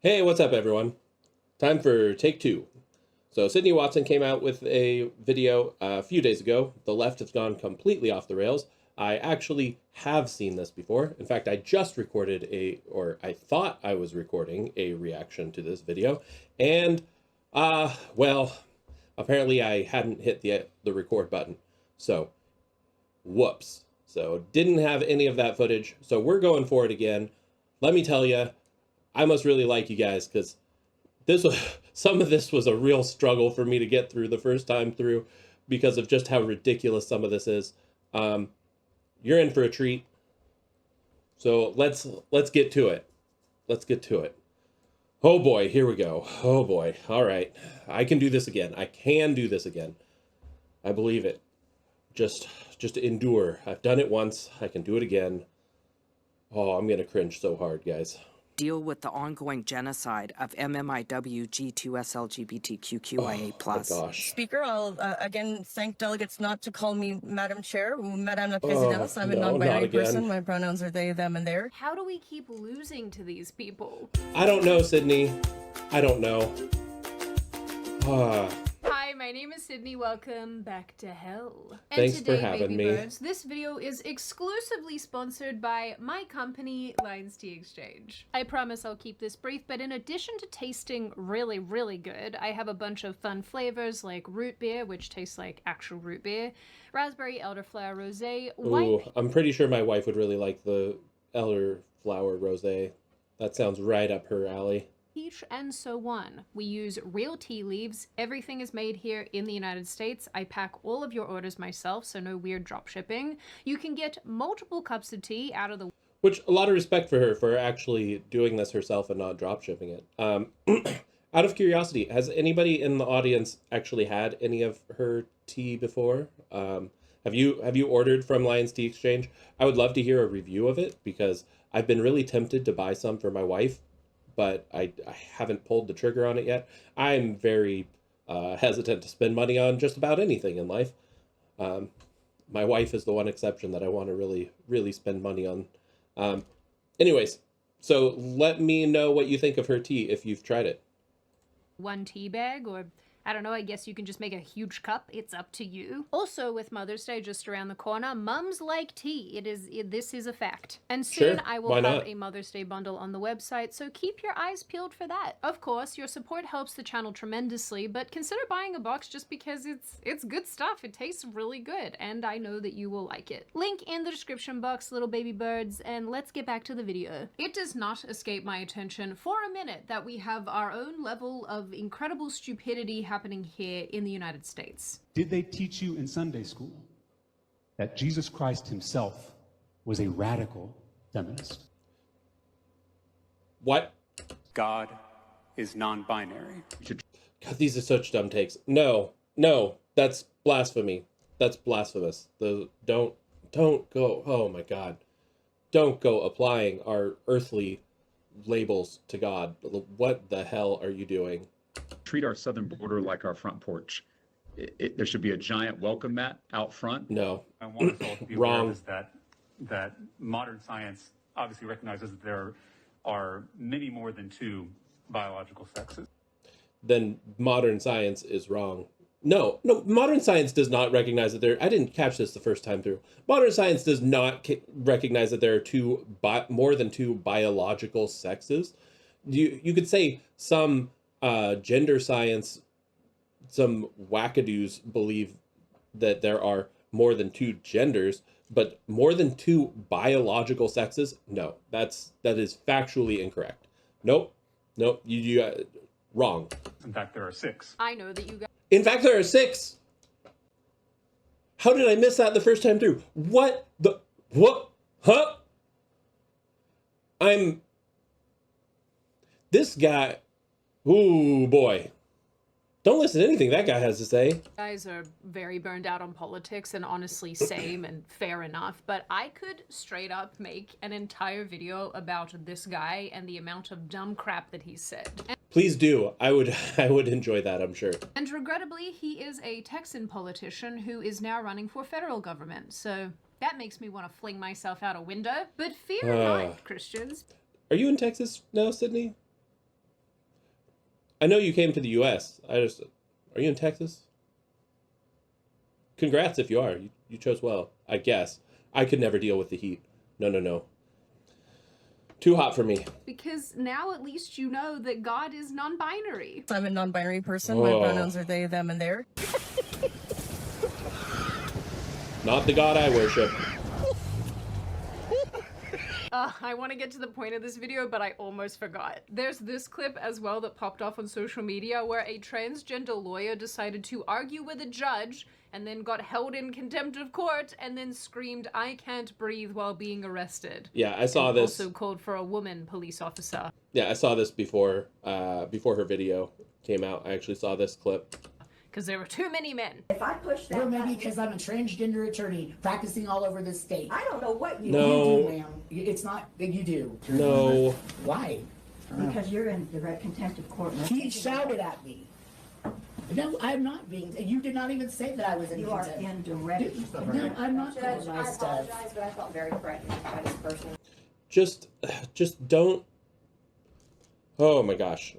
Hey, what's up, everyone? Time for take two. So, Sydney Watson came out with a video a few days ago. The left has gone completely off the rails. I actually have seen this before. In fact, I just recorded or I thought I was recording a reaction to this video. And, well, apparently I hadn't hit the record button. So, whoops. So, didn't have any of that footage. So, we're going for it again. Let me tell you, I must really like you guys because some of this was a real struggle for me to get through the first time through because of just how ridiculous some of this is. You're in for a treat. So let's get to it. Let's get to it. Oh boy, here we go. Oh boy. All right. I can do this again. I can do this again. I believe it. Just endure. I've done it once. I can do it again. Oh, I'm going to cringe so hard, guys. Deal with the ongoing genocide of MMIW G2S LGBTQIA+. Oh my gosh. Speaker, I'll again thank delegates not to call me Madam Chair, Madame la Présidente. I'm a no, non-binary not again. person. My pronouns are they, them, and their. How do we keep losing to these people? I don't know, Sydney. I don't know. Hi, my name is Sydney. Welcome back to hell. Thanks and for today, having baby me. birds, this video is exclusively sponsored by my company, Lions Tea Exchange. I promise I'll keep this brief, but in addition to tasting really, really good, I have a bunch of fun flavors like root beer, which tastes like actual root beer, raspberry elderflower rosé, Ooh, I'm pretty sure my wife would really like the elderflower rosé. That sounds right up her alley. peach, and so on. We use real tea leaves. Everything is made here in the United States. I pack all of your orders myself, so no weird drop shipping. You can get multiple cups of tea out of the... Which, a lot of respect for her for actually doing this herself and not drop shipping it. Out of curiosity, has anybody in the audience actually had any of her tea before? Have you ordered from Lions Tea Exchange? I would love to hear a review of it because I've been really tempted to buy some for my wife, but I haven't pulled the trigger on it yet. I'm very hesitant to spend money on just about anything in life. My wife is the one exception that I want to really spend money on. Anyways, so let me know what you think of her tea if you've tried it. one tea bag, or I don't know, I guess you can just make a huge cup. It's up to you. Also, with Mother's Day just around the corner, mums like tea. This is a fact. And soon Sure, I will why have not? a Mother's Day bundle on the website, so keep your eyes peeled for that. Of course, your support helps the channel tremendously, but consider buying a box just because it's good stuff. It tastes really good, and I know that you will like it. Link in the description box, little baby birds, and let's get back to the video. It does not escape my attention for a minute that we have our own level of incredible stupidity happening here in the United States. Did they teach you in Sunday school that Jesus Christ himself was a radical feminist? What? God is non-binary. God, these are such dumb takes. No, that's blasphemy. That's blasphemous. Don't go. Oh my God, don't go applying our earthly labels to God. What the hell are you doing? Treat our southern border like our front porch. There should be a giant welcome mat out front. No. I want us all to be aware Wrong. of is that modern science obviously recognizes that there are many more than two biological sexes. Then modern science is wrong. No, modern science does not recognize that I didn't catch this the first time through. Modern science does not recognize that there are more than two biological sexes. You could say some gender science, some wackadoos believe that there are more than two genders, but more than two biological sexes? No, that is factually incorrect. Nope, you wrong. In fact, there are six. I know that you guys In fact, there are six. How did I miss that the first time through? What? Huh? This guy, ooh boy. Don't listen to anything that guy has to say. are very burned out on politics, and honestly same and fair enough, but I could straight up make an entire video about this guy and the amount of dumb crap that he said. Please do. I would enjoy that, I'm sure. And regrettably, he is a Texan politician who is now running for federal government, so that makes me want to fling myself out a window. But fear not, Christians. Are you in Texas now, Sydney? I know you came to the U.S. Are you in Texas? Congrats if you are. You chose well, I guess. I could never deal with the heat. No. Too hot for me. Because now at least you know that God is non-binary. I'm a non-binary person. My pronouns are they, them, and their. Not the God I worship. I want to get to the point of this video, but I almost forgot. There's this clip as well that popped off on social media where a transgender lawyer decided to argue with a judge and then got held in contempt of court and then screamed, "I can't breathe," while being arrested. Yeah, I saw this. Also called for a woman police officer. Yeah, I saw this before her video came out. I actually saw this clip. Because there were too many men. If I push that, or maybe because I'm a transgender attorney practicing all over the state. I don't know what you No. You do, ma'am. It's not that you do. No. Why? because you're in direct contempt of court. He shouted at me. No, I'm not being. You did not even say that I was in You are contempt. in direct. No, I'm not Judge, doing I my stuff. apologize, but I felt very threatened by this person. Just don't. Oh my gosh.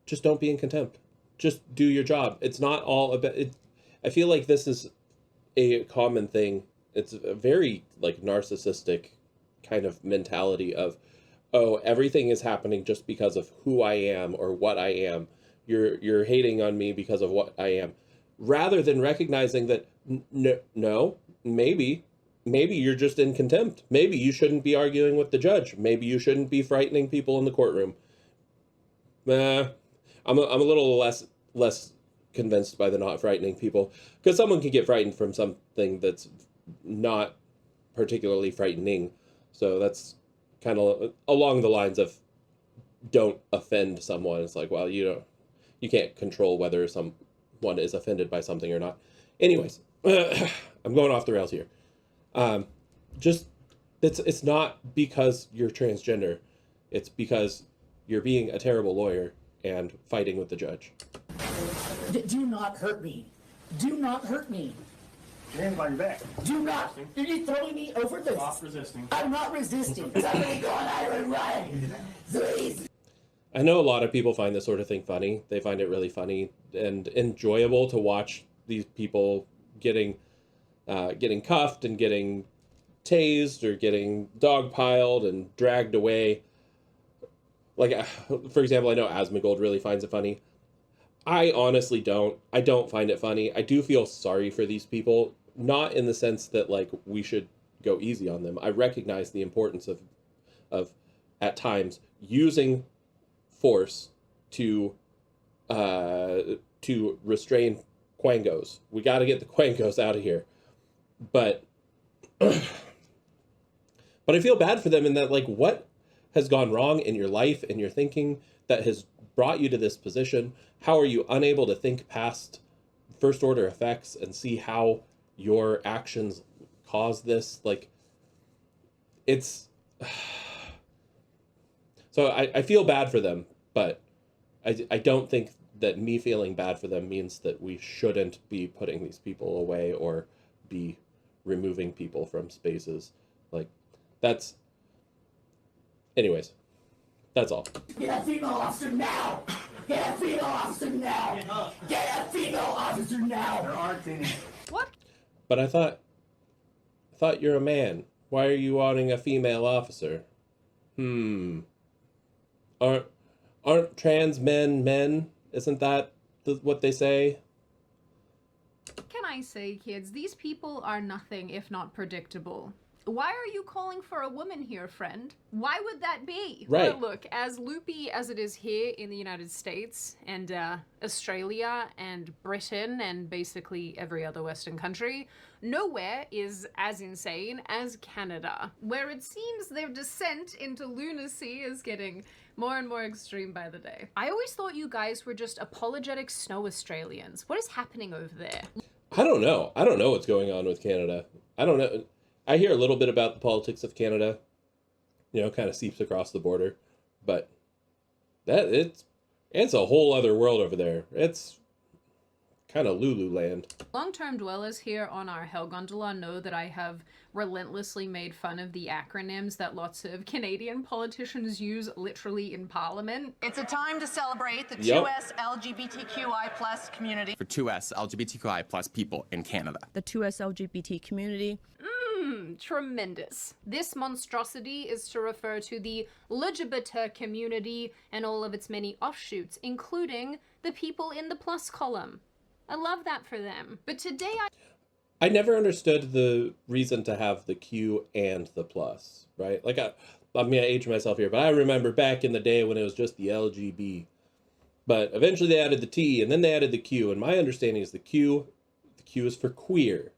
Just don't be in contempt. Just do your job. It's not all about it. I feel like this is a common thing. It's a very like narcissistic kind of mentality of, oh, everything is happening just because of who I am or what I am. You're hating on me because of what I am, rather than recognizing that no, maybe you're just in contempt. Maybe you shouldn't be arguing with the judge. Maybe you shouldn't be frightening people in the courtroom. I'm a little less convinced by the not frightening people, because someone can get frightened from something that's not particularly frightening. So that's kind of along the lines of don't offend someone. It's like, well, you can't control whether someone is offended by something or not. Anyways, I'm going off the rails here. Just it's not because you're transgender. It's because you're being a terrible lawyer and fighting with the judge. Do not hurt me. Do not hurt me. Your hands behind your back. Do not. Are you throwing me over this? Stop resisting. I'm not resisting. Somebody go on, I would run. Please. I know a lot of people find this sort of thing funny. They find it really funny and enjoyable to watch these people getting cuffed and getting tased or getting dogpiled and dragged away. Like, for example, I know Asmongold really finds it funny. I honestly don't. I don't find it funny. I do feel sorry for these people, not in the sense that, like, we should go easy on them. I recognize the importance of at times, using force to restrain quangos. We got to get the quangos out of here. But I feel bad for them in that, like, what has gone wrong in your life and your thinking that has brought you to this position? How are you unable to think past first order effects and see how your actions cause this? Like, it's so I feel bad for them, but I don't think that me feeling bad for them means that we shouldn't be putting these people away or be removing people from spaces. Like, that's anyways, that's all. Get a female officer now! Get a female officer now! Get a female officer now! There aren't any. What? But I thought you're a man. Why are you wanting a female officer? Aren't trans men men? Isn't that what they say? Can I say, kids, these people are nothing if not predictable. Why are you calling for a woman here, friend? Why would that be? Right. Well, look, as loopy as it is here in the United States and Australia and Britain and basically every other Western country, nowhere is as insane as Canada, where it seems their descent into lunacy is getting more and more extreme by the day. I always thought you guys were just apologetic snow Australians. What is happening over there? I don't know. I don't know what's going on with Canada. I don't know. I hear a little bit about the politics of Canada, kind of seeps across the border, but it's a whole other world over there. It's kind of Lululand. Long-term dwellers here on our Hell Gondola know that I have relentlessly made fun of the acronyms that lots of Canadian politicians use literally in Parliament. It's a time to celebrate the Yep. 2S LGBTQI+ community. For 2S LGBTQI+ people in Canada. The 2S LGBT community. Tremendous. This monstrosity is to refer to the LGBT community and all of its many offshoots, including the people in the plus column. I love that for them. But today I never understood the reason to have the Q and the plus, right? Like, I'm going to age myself here, but I remember back in the day when it was just the LGB. But eventually they added the T, and then they added the Q. And my understanding is the Q is for queer.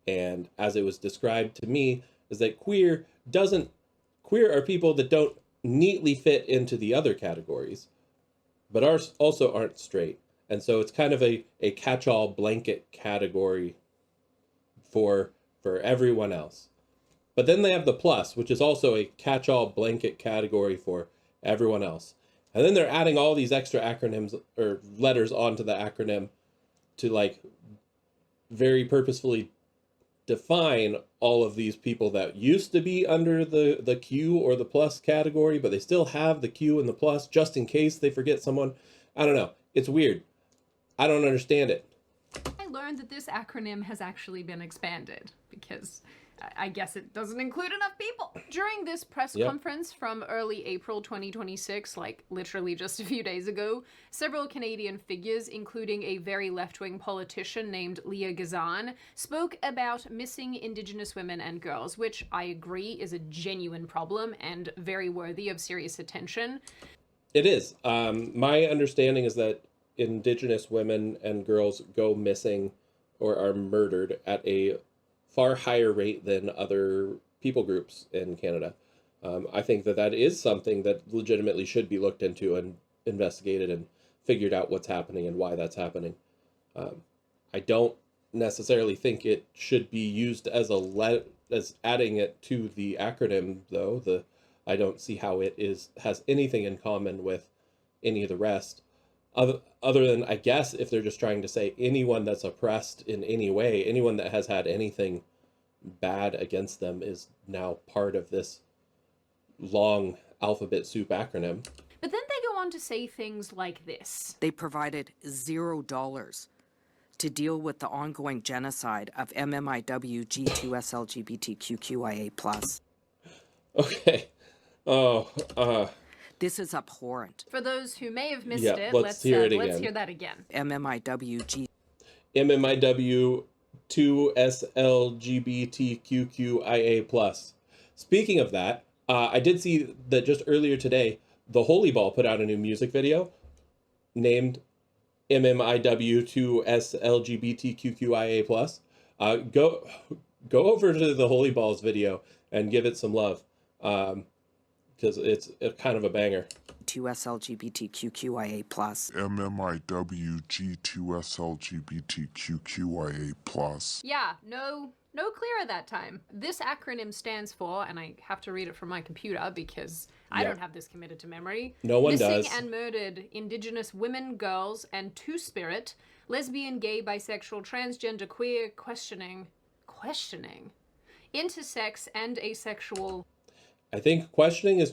And as it was described to me, is that queer are people that don't neatly fit into the other categories, but also aren't straight. And so it's kind of a catch-all blanket category for everyone else. But then they have the plus, which is also a catch-all blanket category for everyone else. And then they're adding all these extra acronyms or letters onto the acronym to like very purposefully define all of these people that used to be under the Q or the plus category, but they still have the Q and the plus just in case they forget someone. I don't know. It's weird. I don't understand it. I learned that this acronym has actually been expanded because I guess it doesn't include enough people. During this press conference from early April 2026, like literally just a few days ago, several Canadian figures, including a very left-wing politician named Leah Gazan, spoke about missing Indigenous women and girls, which I agree is a genuine problem and very worthy of serious attention. It is. My understanding is that Indigenous women and girls go missing or are murdered at a far higher rate than other people groups in Canada. I think that is something that legitimately should be looked into and investigated and figured out what's happening and why that's happening. I don't necessarily think it should be used as as adding it to the acronym, though. I don't see how it has anything in common with any of the rest. Other than, I guess, if they're just trying to say anyone that's oppressed in any way, anyone that has had anything bad against them is now part of this long alphabet soup acronym. But then they go on to say things like this. They provided $0 to deal with the ongoing genocide of MMIW G2S LGBTQIA+. Okay. This is abhorrent. For those who may have missed it, let's hear that again. MMIW 2SLGBTQQIA+. Speaking of that, I did see that just earlier today, the Holy Ball put out a new music video named MMIW 2SLGBTQQIA+. Go over to the Holy Balls video and give it some love. Because it's kind of a banger. 2SLGBTQQIA+. MMIW G2SLGBTQQIA+. Yeah, no clearer that time. This acronym stands for, and I have to read it from my computer because I don't have this committed to memory. No one does. Missing and murdered Indigenous women, girls, and two-spirit, lesbian, gay, bisexual, transgender, queer, questioning, intersex, and asexual. I think questioning is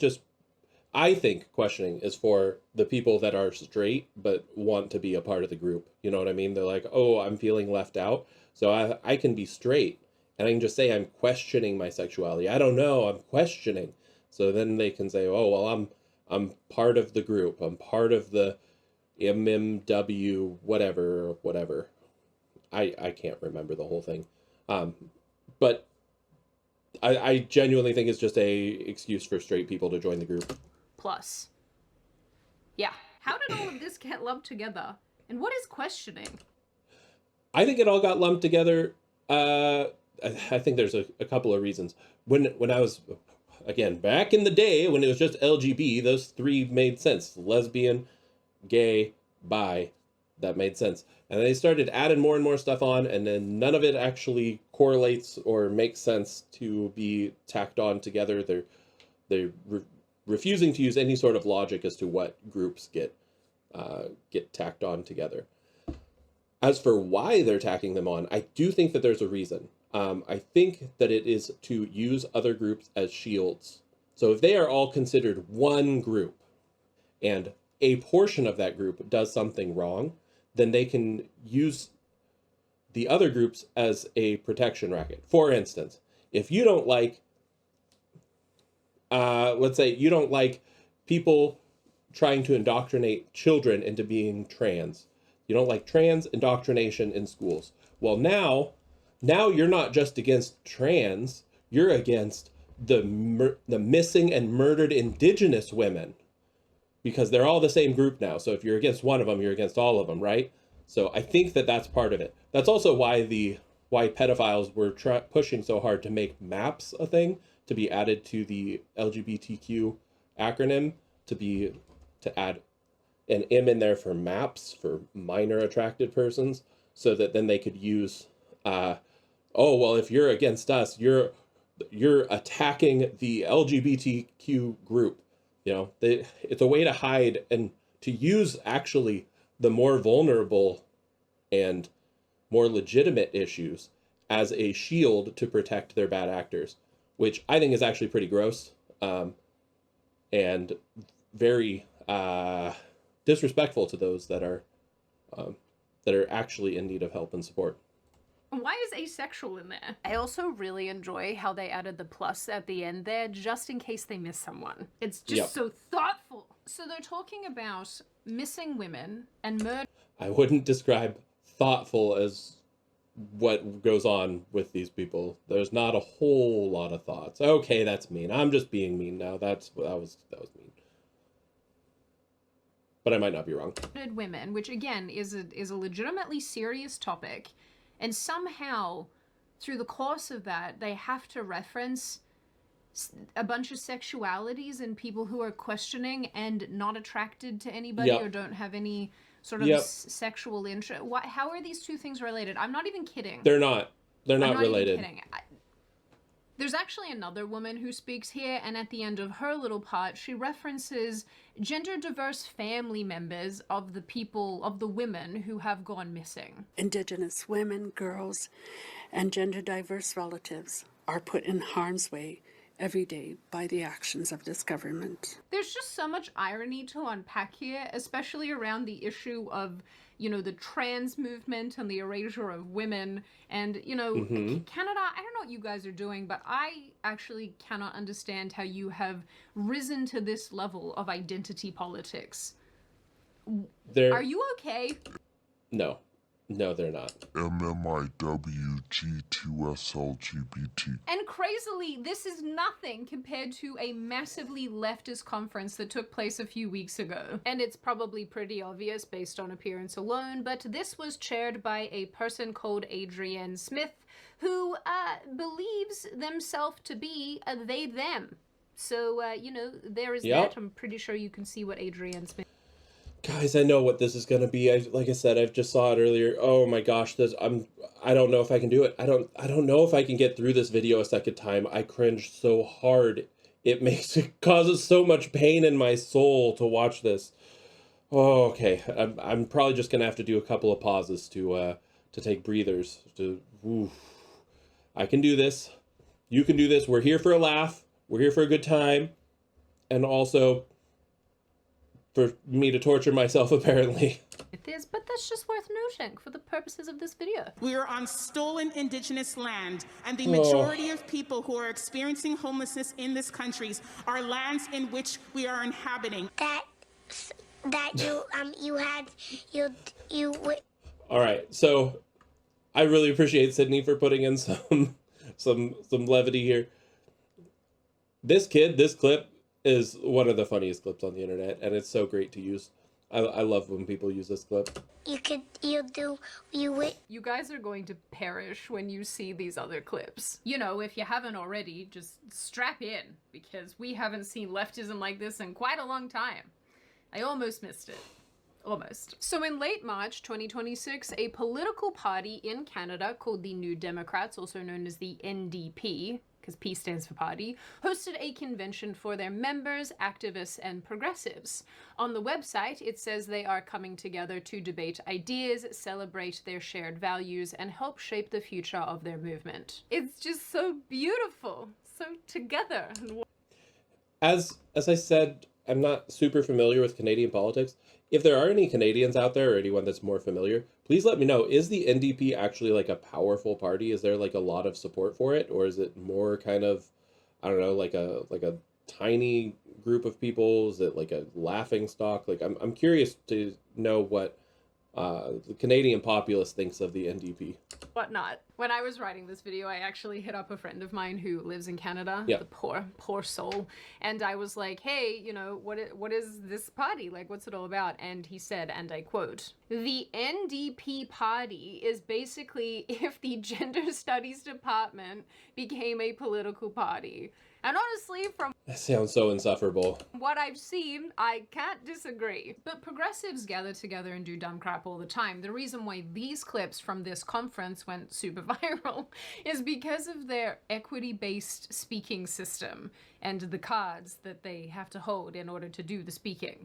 for the people that are straight but want to be a part of the group. You know what I mean? They're like, oh, I'm feeling left out. So I can be straight and I can just say I'm questioning my sexuality. I don't know, I'm questioning. So then they can say, oh, well, I'm part of the group. I'm part of the MMW whatever. I can't remember the whole thing. But I genuinely think it's just a excuse for straight people to join the group. Plus. Yeah. How did all of this get lumped together? And what is questioning? I think it all got lumped together. I think there's a couple of reasons. When I was, again, back in the day when it was just LGB, those three made sense. Lesbian, gay, bi. That made sense. And they started adding more and more stuff on, and then none of it actually correlates or makes sense to be tacked on together. They're refusing to use any sort of logic as to what groups get tacked on together. As for why they're tacking them on, I do think that there's a reason. I think that it is to use other groups as shields. So if they are all considered one group and a portion of that group does something wrong, then they can use the other groups as a protection racket. For instance, if you don't like, let's say you don't like people trying to indoctrinate children into being trans. You don't like trans indoctrination in schools. Well, now you're not just against trans, you're against the missing and murdered indigenous women, because they're all the same group now. So if you're against one of them, you're against all of them, right? So I think that that's part of it. That's also why pedophiles were pushing so hard to make MAPS a thing, to be added to the LGBTQ acronym, to add an M in there for MAPS, for minor attracted persons, so that then they could use, oh, well, if you're against us, you're attacking the LGBTQ group. You know, it's a way to hide and to use actually the more vulnerable and more legitimate issues as a shield to protect their bad actors, which I think is actually pretty gross, and very disrespectful to those that are actually in need of help and support. Why is asexual in there? I also really enjoy how they added the plus at the end there, just in case they miss someone. It's just so thoughtful. So they're talking about missing women and murder. I wouldn't describe thoughtful as what goes on with these people. There's not a whole lot of thoughts. Okay, that's mean. I'm just being mean now. That was mean. But I might not be wrong. Women, which again is a legitimately serious topic, and somehow through the course of that they have to reference a bunch of sexualities and people who are questioning and not attracted to anybody or don't have any sort of sexual interest. How are these two things related? I'm not even kidding. They're not related. Even kidding. There's actually another woman who speaks here, and at the end of her little part, she references gender diverse family members of the women who have gone missing. Indigenous women, girls, and gender diverse relatives are put in harm's way every day by the actions of this government. There's just so much irony to unpack here, especially around the issue of, you know, the trans movement and the erasure of women. And, you know, Canada, I don't know what you guys are doing, but I actually cannot understand how you have risen to this level of identity politics. Are you okay? No. No, they're not. MMIWG2SLGBT. And crazily, this is nothing compared to a massively leftist conference that took place a few weeks ago. And it's probably pretty obvious based on appearance alone, but this was chaired by a person called Adrienne Smith, who believes themselves to be a they, them. So, you know, there is that. I'm pretty sure you can see what Adrienne Smith... Guys, I know what this is gonna be. Like I said, I just saw it earlier. Oh my gosh, I don't know if I can do it. I don't know if I can get through this video a second time. I cringed so hard. It causes so much pain in my soul to watch this. Oh, okay. I'm probably just gonna have to do a couple of pauses to take breathers. I can do this. You can do this. We're here for a laugh. We're here for a good time, and also for me to torture myself, apparently. It is, but that's just worth noting for the purposes of this video. We are on stolen indigenous land, and the majority of people who are experiencing homelessness in this country are lands in which we are inhabiting. All right, so I really appreciate Sydney for putting in some levity here. This clip is one of the funniest clips on the internet, and it's so great to use. I love when people use this clip. You guys are going to perish when you see these other clips. You know, if you haven't already, just strap in, because we haven't seen leftism like this in quite a long time. I almost missed it. Almost. So in late March 2026, a political party in Canada called the New Democrats, also known as the NDP, because P stands for party, hosted a convention for their members, activists, and progressives. On the website, it says they are coming together to debate ideas, celebrate their shared values, and help shape the future of their movement. It's just so beautiful, so together. As I said, I'm not super familiar with Canadian politics. If there are any Canadians out there or anyone that's more familiar, please let me know. Is the NDP actually like a powerful party? Is there like a lot of support for it? Or is it more kind of, I don't know, like a tiny group of people? Is it like a laughing stock? Like I'm curious to know what the Canadian populace thinks of the NDP. Whatnot. When I was writing this video, I actually hit up a friend of mine who lives in Canada, Yeah. the poor soul, and I was like, hey, you know, what is this party? Like, what's it all about? And he said, and I quote, "The NDP party is basically if the gender studies department became a political party." And honestly, from That sounds so insufferable. what I've seen, I can't disagree. But progressives gather together and do dumb crap all the time. The reason why these clips from this conference went super viral is because of their equity-based speaking system and the cards that they have to hold in order to do the speaking.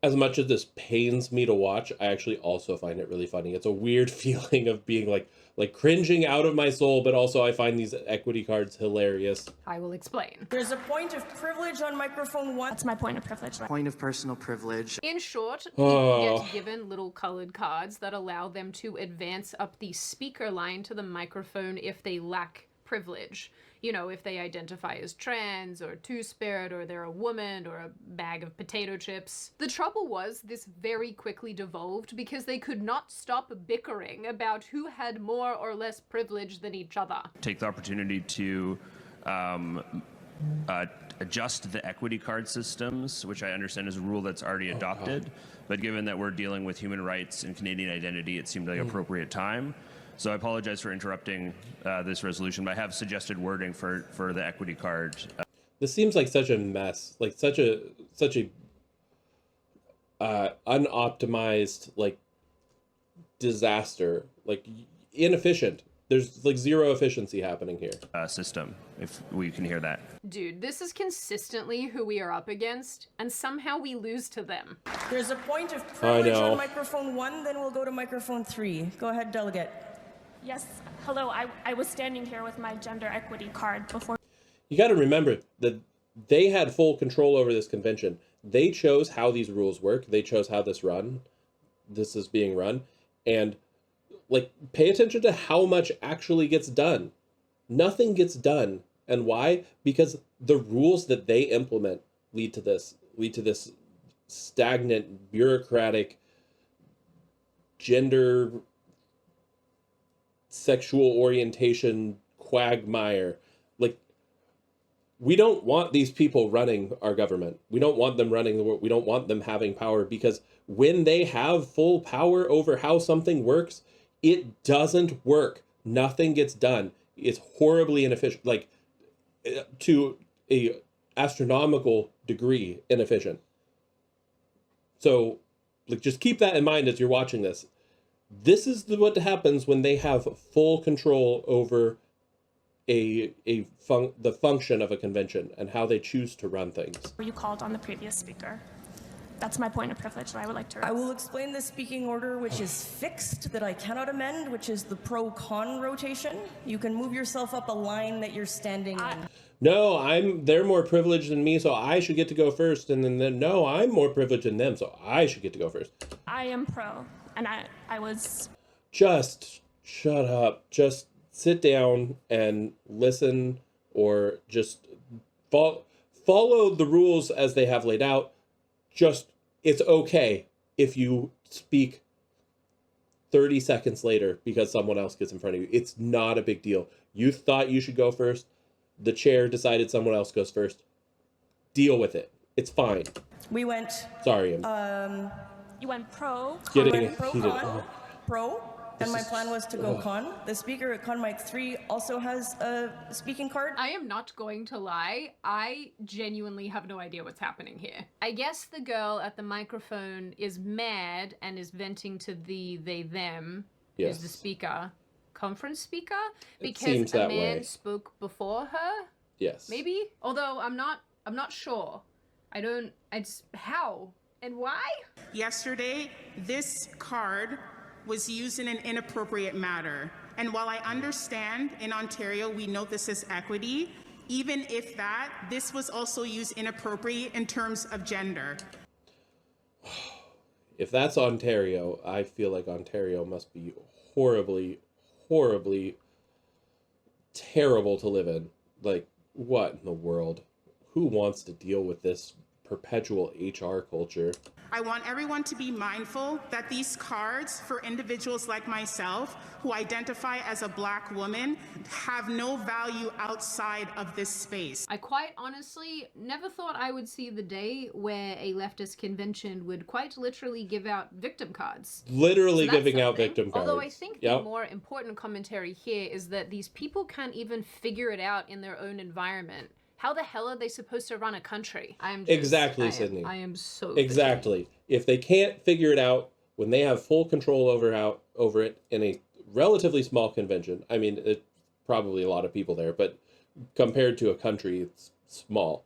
As much as this pains me to watch, I actually also find it really funny. It's a weird feeling of being like cringing out of my soul, but also I find these equity cards hilarious. I will explain. There's a point of privilege on microphone 1. That's my point of privilege. Point of personal privilege. In short, people get given little colored cards that allow them to advance up the speaker line to the microphone if they lack privilege. You know, if they identify as trans or two-spirit or they're a woman or a bag of potato chips. The trouble was this very quickly devolved because they could not stop bickering about who had more or less privilege than each other. Take the opportunity to adjust the equity card systems, which I understand is a rule that's already adopted. But given that we're dealing with human rights and Canadian identity, it seemed like an appropriate time. So I apologize for interrupting this resolution, but I have suggested wording for the equity card. This seems like such a mess, like such a unoptimized like disaster, like inefficient. There's like zero efficiency happening here. System, if we can hear that. Dude, this is consistently who we are up against, and somehow we lose to them. There's a point of privilege on microphone 1, then we'll go to microphone 3. Go ahead, delegate. Yes, hello, I was standing here with my gender equity card before. You got to remember that they had full control over this convention. They chose how these rules work. They chose how this is being run. And like, pay attention to how much actually gets done. Nothing gets done. And why? Because the rules that they implement lead to this stagnant, bureaucratic, gender, sexual orientation quagmire. Like, we don't want these people running our government. We don't want them running the world. We don't want them having power, because when they have full power over how something works, it doesn't work. Nothing gets done. It's horribly inefficient, like to a astronomical degree inefficient. So like, just keep that in mind as you're watching this. This is what happens when they have full control over the function of a convention and how they choose to run things. You called on the previous speaker. That's my point of privilege that I would like to raise. I will explain the speaking order, which is fixed, that I cannot amend, which is the pro-con rotation. You can move yourself up a line that you're standing in. No, they're more privileged than me, so I should get to go first. And then no, I'm more privileged than them, so I should get to go first. I am pro, and I was... Just shut up. Just sit down and listen, or just follow the rules as they have laid out. It's okay if you speak 30 seconds later because someone else gets in front of you. It's not a big deal. You thought you should go first. The chair decided someone else goes first. Deal with it. It's fine. We went... Sorry. You went pro. Getting pro-con. Pro. And my plan was to go con. The speaker at con mic 3 also has a speaking card. I am not going to lie. I genuinely have no idea what's happening here. I guess the girl at the microphone is mad and is venting to they, them, is the speaker. Conference speaker? Because a man spoke before her Yes. Maybe? Although I'm not sure. How? And why? Yesterday, this card was used in an inappropriate manner. And while I understand in Ontario we note this as equity, even if that, this was also used inappropriately in terms of gender. If that's Ontario, I feel like Ontario must be horribly, horribly terrible to live in. Like, what in the world? Who wants to deal with this perpetual HR culture? I want everyone to be mindful that these cards for individuals like myself who identify as a Black woman have no value outside of this space. I quite honestly never thought I would see the day where a leftist convention would quite literally give out victim cards. Literally So that's giving out something. victim cards. Although I think the more important commentary here is that these people can't even figure it out in their own environment. How the hell are they supposed to run a country? Exactly, Sydney. I am so exactly. If they can't figure it out when they have full control over it in a relatively small convention, I mean, it's probably a lot of people there, but compared to a country, it's small.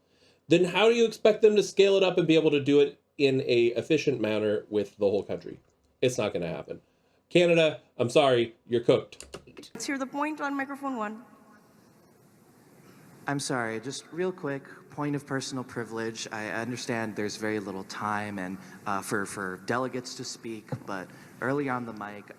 Then how do you expect them to scale it up and be able to do it in a efficient manner with the whole country? It's not going to happen. Canada, I'm sorry, you're cooked. Let's hear the point on microphone 1. I'm sorry, just real quick, point of personal privilege. I understand there's very little time and for delegates to speak, but early on the mic,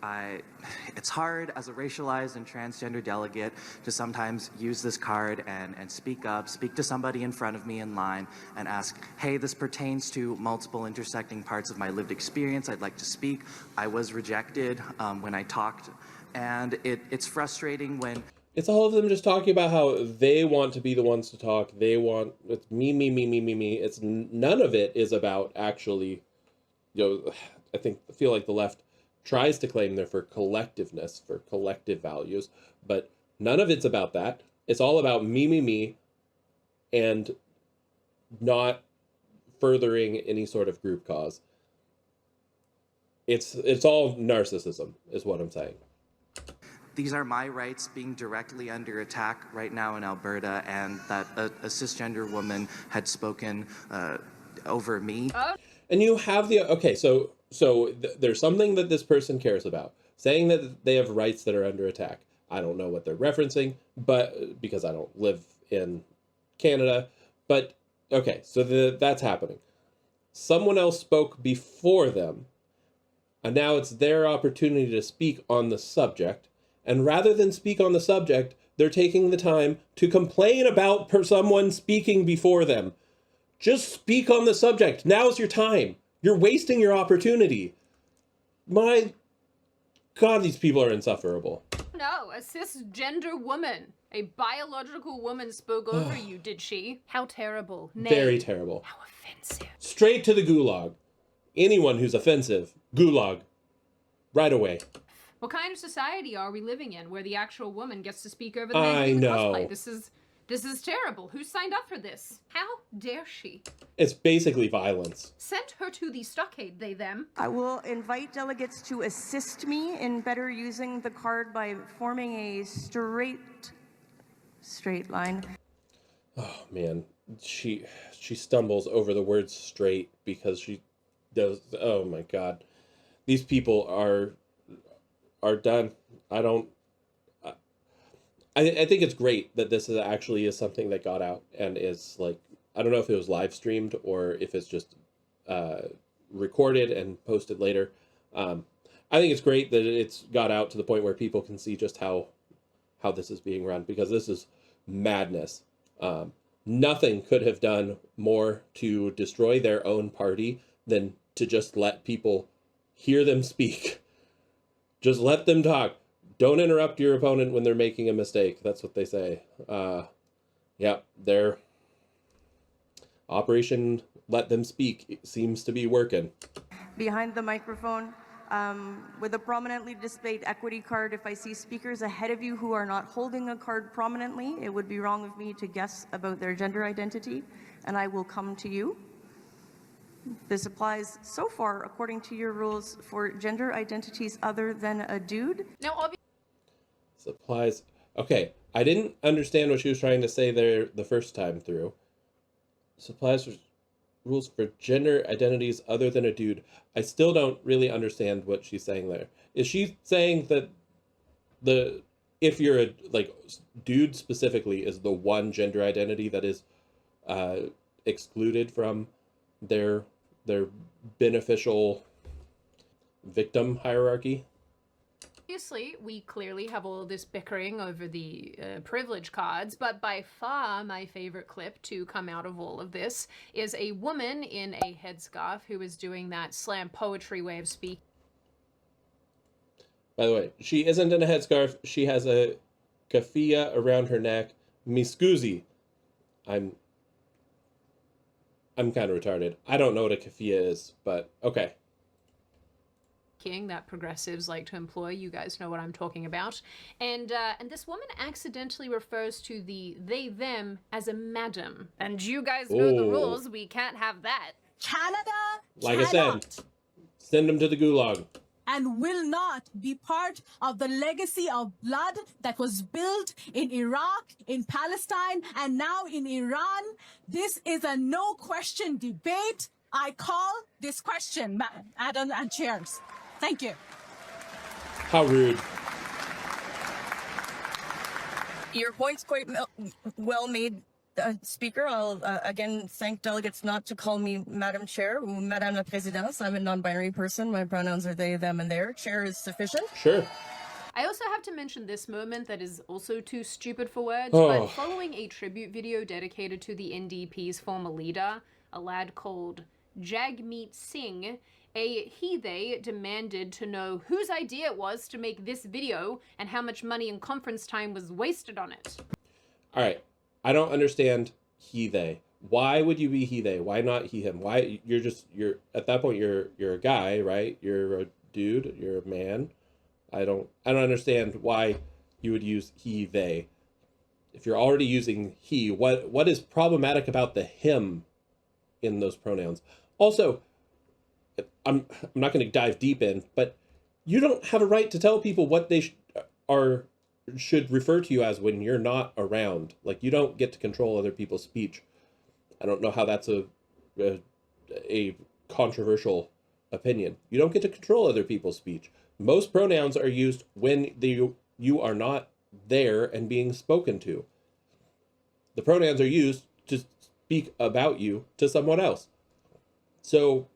it's hard as a racialized and transgender delegate to sometimes use this card and speak up, speak to somebody in front of me in line and ask, hey, this pertains to multiple intersecting parts of my lived experience. I'd like to speak. I was rejected when I talked, and it's frustrating when It's all of them just talking about how they want to be the ones to talk. It's me. It's none of it is about actually, I feel like the left tries to claim they're for collectiveness, for collective values, but none of it's about that. It's all about me, and not furthering any sort of group cause. It's all narcissism, is what I'm saying. these are my rights being directly under attack right now in Alberta, and that a cisgender woman had spoken over me. And you have the, okay, so there's something that this person cares about, saying that they have rights that are under attack. I don't know what they're referencing, but because I don't live in Canada, but okay, so that's happening. Someone else spoke before them, and now it's their opportunity to speak on the subject. And rather than speak on the subject, they're taking the time to complain about someone speaking before them. Just speak on the subject. Now's your time. You're wasting your opportunity. My God, these people are insufferable. No, a cisgender woman. A biological woman spoke over you, did she? How terrible. Nay, very terrible. How offensive. Straight to the gulag. Anyone who's offensive, gulag. Right away. What kind of society are we living in where the actual woman gets to speak over the man I in the know. cosplay? This is terrible. Who signed up for this? How dare she? It's basically violence. Send her to the stockade, they, them. I will invite delegates to assist me in better using the card by forming a straight line. Oh man, she stumbles over the word straight because she does. Oh my God, these people are done. I think it's great that this is something that got out and is like, I don't know if it was live streamed or if it's just recorded and posted later. I think it's great that it's got out to the point where people can see just how this is being run, because this is madness. Nothing could have done more to destroy their own party than to just let people hear them speak. Just let them talk. Don't interrupt your opponent when they're making a mistake. That's what they say. Yeah, their Operation Let Them Speak seems to be working. Behind the microphone, with a prominently displayed equity card, if I see speakers ahead of you who are not holding a card prominently, it would be wrong of me to guess about their gender identity, and I will come to you. This applies so far, according to your rules, for gender identities other than a dude. Now, This applies. Okay, I didn't understand what she was trying to say there the first time through. Supplies rules for gender identities other than a dude. I still don't really understand what she's saying there. Is she saying that if you're a dude specifically is the one gender identity that is excluded from their beneficial victim hierarchy? Obviously, we clearly have all of this bickering over the privilege cards, but by far my favorite clip to come out of all of this is a woman in a headscarf who is doing that slam poetry way of speaking. By the way, she isn't in a headscarf. She has a keffiyeh around her neck. Mi scusi. I'm kind of retarded. I don't know what a keffiyeh is, but okay. That progressives like to employ. You guys know what I'm talking about. And this woman accidentally refers to the they them as a madam. And you guys know the rules. We can't have that. Canada like I said, send them to the gulag. And will not be part of the legacy of blood that was built in Iraq, in Palestine, and now in Iran. This is a no question debate. I call this question, Adam and chairs. Thank you. How rude. Your point's quite well made, Speaker. I'll again thank delegates not to call me Madam Chair or Madame la Présidente. I'm a non-binary person. My pronouns are they, them, and their. Chair is sufficient. Sure. I also have to mention this moment that is also too stupid for words, Oh. but following a tribute video dedicated to the NDP's former leader, a lad called Jagmeet Singh, a he-they demanded to know whose idea it was to make this video and how much money and conference time was wasted on it. All right. I don't understand he-they. Why would you be he-they? Why not he-him? Why you're at that point you're a guy, right? You're a dude, you're a man. I don't understand why you would use he-they. If you're already using he, what is problematic about the him in those pronouns? Also, I'm not going to dive deep in, but you don't have a right to tell people what they should refer to you as when you're not around. Like, you don't get to control other people's speech. I don't know how that's a controversial opinion. You don't get to control other people's speech. Most pronouns are used when you are not there and being spoken to. The pronouns are used to speak about you to someone else. So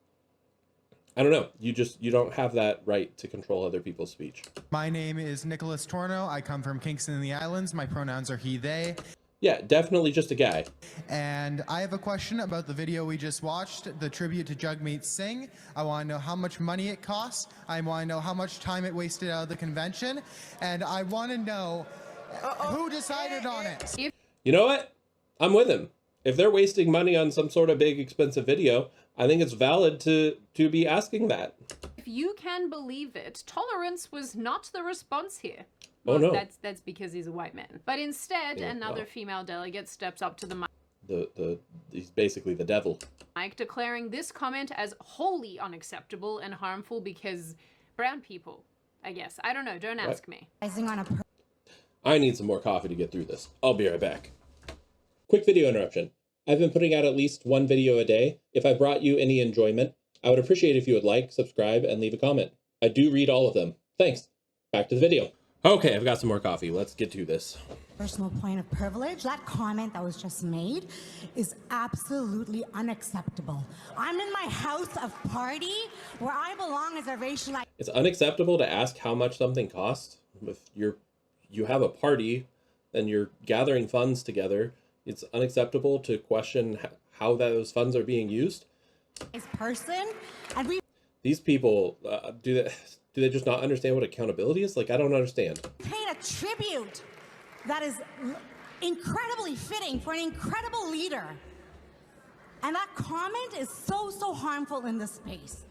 I don't know. You don't have that right to control other people's speech. My name is Nicholas Torno. I come from Kingston in the Islands. My pronouns are he, they. Yeah, definitely just a guy. And I have a question about the video we just watched, the tribute to Jagmeet Singh. I want to know how much money it cost. I want to know how much time it wasted out of the convention. And I want to know who decided on it. You know what? I'm with him. If they're wasting money on some sort of big expensive video, I think it's valid to be asking that. If you can believe it, tolerance was not the response here. Oh, no. That's because he's a white man. But instead, another female delegate steps up to the mic. He's basically the devil. Declaring this comment as wholly unacceptable and harmful because brown people, I guess. I don't know. Don't ask me. I need some more coffee to get through this. I'll be right back. Quick video interruption. I've been putting out at least one video a day. If I brought you any enjoyment, I would appreciate if you would like, subscribe, and leave a comment. I do read all of them. Thanks. Back to the video. Okay, I've got some more coffee. Let's get to this. Personal point of privilege, that comment that was just made is absolutely unacceptable. I'm in my house of party where I belong as a racial... It's unacceptable to ask how much something costs. If you have a party and you're gathering funds together, it's unacceptable to question how those funds are being used. These people, do they just not understand what accountability is? Like, I don't understand. Paid a tribute that is incredibly fitting for an incredible leader. And that comment is so harmful in this space.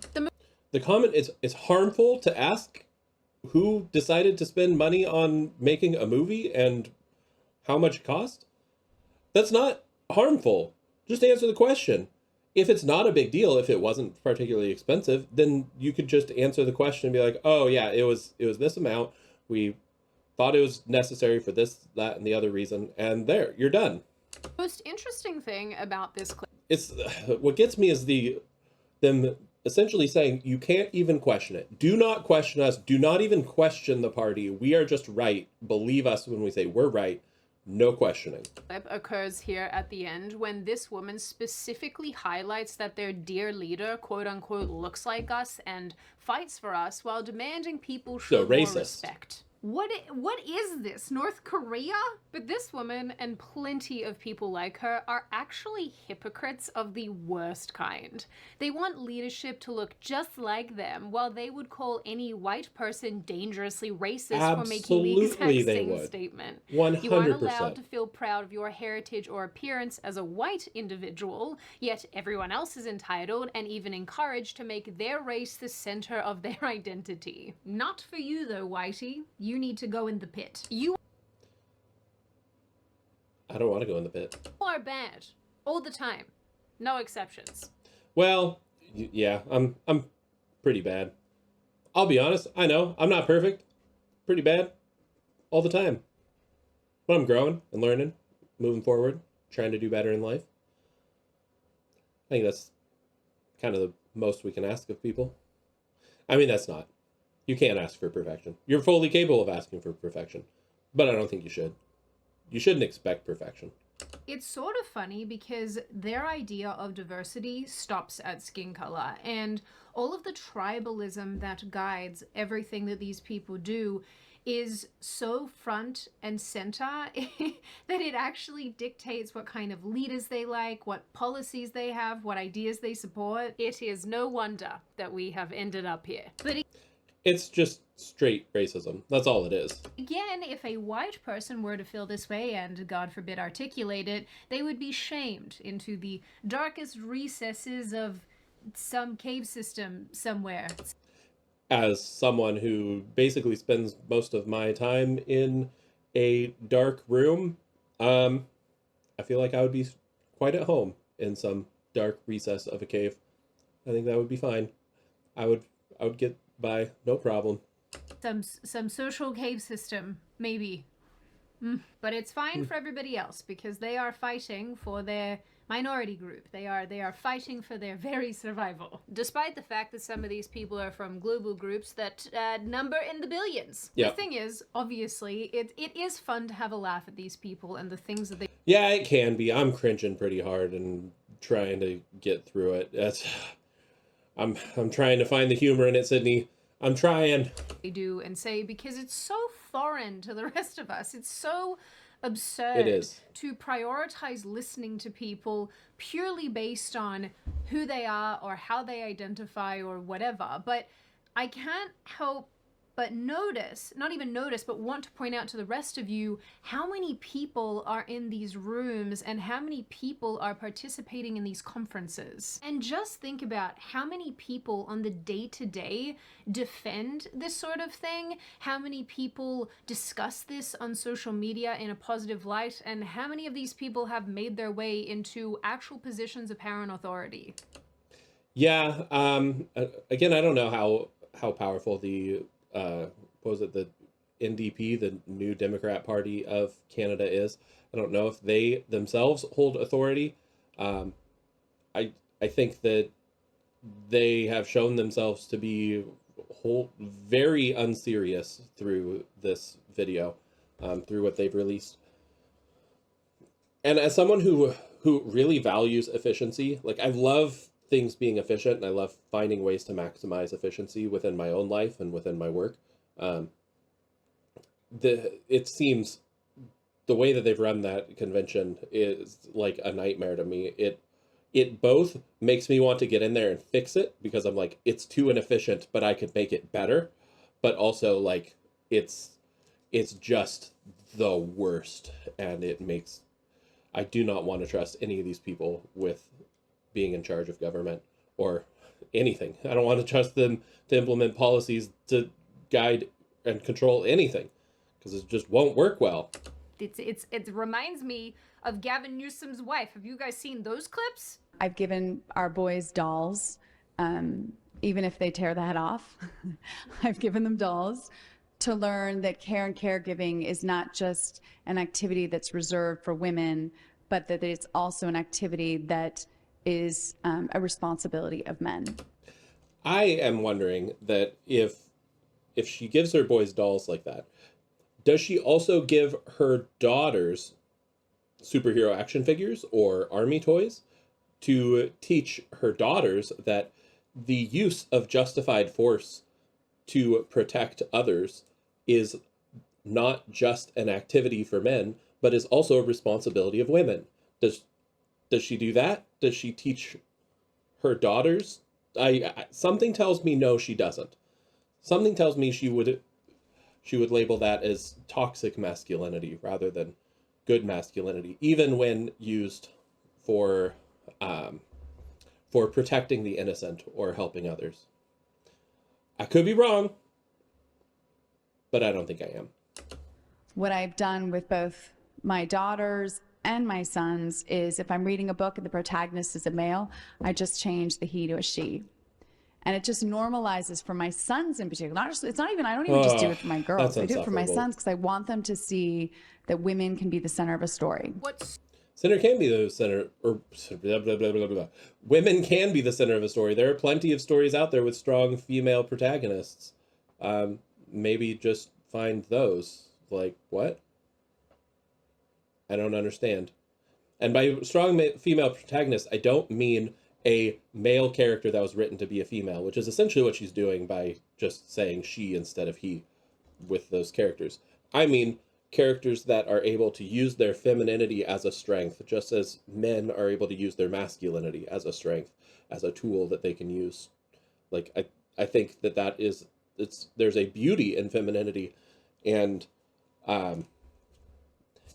The comment is harmful to ask who decided to spend money on making a movie and how much it cost? That's not harmful. Just answer the question. If it's not a big deal, if it wasn't particularly expensive, then you could just answer the question and be like, oh yeah, it was this amount. We thought it was necessary for this, that, and the other reason, and there, you're done. Most interesting thing about this clip. It's what gets me is them essentially saying you can't even question it. Do not question us. Do not even question the party. We are just right. Believe us when we say we're right. No questioning. Clip occurs here at the end when this woman specifically highlights that their dear leader, quote unquote, looks like us and fights for us while demanding people show more respect. What is this, North Korea? But this woman and plenty of people like her are actually hypocrites of the worst kind. They want leadership to look just like them, while they would call any white person dangerously racist for making the exact same statement. 100%. You aren't allowed to feel proud of your heritage or appearance as a white individual, yet everyone else is entitled and even encouraged to make their race the center of their identity. Not for you though, whitey. You need to go in the pit. You I don't want to go in the pit. are bad all the time, no exceptions. Well, yeah, I'm pretty bad. I'll be honest. I know I'm not perfect. Pretty bad all the time. But I'm growing and learning, moving forward, trying to do better in life. I think that's kind of the most we can ask of people. I mean, that's not. You can't ask for perfection. You're fully capable of asking for perfection, but I don't think you should. You shouldn't expect perfection. It's sort of funny because their idea of diversity stops at skin color, and all of the tribalism that guides everything that these people do is so front and center that it actually dictates what kind of leaders they like, what policies they have, what ideas they support. It is no wonder that we have ended up here. But it's just straight racism. That's all it is. again, if a white person were to feel this way and, God forbid, articulate it, they would be shamed into the darkest recesses of some cave system somewhere. As someone who basically spends most of my time in a dark room, I feel like I would be quite at home in some dark recess of a cave. I think that would be fine. I would get by, no problem. Some social cave system, maybe. But it's fine for everybody else because they are fighting for their minority group. They are fighting for their very survival. Despite the fact that some of these people are from global groups that number in the billions. Yep. The thing is, obviously, it is fun to have a laugh at these people and the things that they... Yeah, it can be. I'm cringing pretty hard and trying to get through it. I'm trying to find the humor in it, Sydney. I'm trying. They do and say because it's so foreign to the rest of us. It's so absurd It is. to prioritize listening to people purely based on who they are or how they identify or whatever. But I can't help but notice, not even notice, but want to point out to the rest of you how many people are in these rooms and how many people are participating in these conferences. And just think about how many people on the day-to-day defend this sort of thing, how many people discuss this on social media in a positive light, and how many of these people have made their way into actual positions of power and authority. Yeah, again, I don't know how powerful the what was it, the NDP, the New Democrat Party of Canada is. I don't know if they themselves hold authority. I think that they have shown themselves to be very unserious through this video, through what they've released. And as someone who really values efficiency, like I love things being efficient and I love finding ways to maximize efficiency within my own life and within my work. It seems the way that they've run that convention is like a nightmare to me. It both makes me want to get in there and fix it because I'm like, it's too inefficient, but I could make it better. But also like it's just the worst. And I do not want to trust any of these people with being in charge of government or anything. I don't want to trust them to implement policies to guide and control anything because it just won't work well. It reminds me of Gavin Newsom's wife. Have you guys seen those clips? I've given our boys dolls, even if they tear the head off. I've given them dolls. to learn that care and caregiving is not just an activity that's reserved for women, but that it's also an activity that is a responsibility of men. I am wondering that if she gives her boys dolls like that, does she also give her daughters superhero action figures or army toys to teach her daughters that the use of justified force to protect others is not just an activity for men, but is also a responsibility of women? Does she do that? Does she teach her daughters? Something tells me no, she doesn't. Something tells me she would label that as toxic masculinity rather than good masculinity, even when used for protecting the innocent or helping others. I could be wrong, but I don't think I am. What I've done with both my daughters and my sons is if I'm reading a book and the protagonist is a male, I just change the he to a she. And it just normalizes for my sons in particular. I don't even just do it for my girls. I do it for my sons because I want them to see that women can be the center of a story. Center can be the center, or blah, blah, blah, blah, blah. Women can be the center of a story. There are plenty of stories out there with strong female protagonists. Maybe just find those. Like, what? I don't understand. And by strong female protagonist, I don't mean a male character that was written to be a female, which is essentially what she's doing by just saying she instead of he with those characters. I mean characters that are able to use their femininity as a strength, just as men are able to use their masculinity as a strength, as a tool that they can use. Like, I think there's a beauty in femininity, and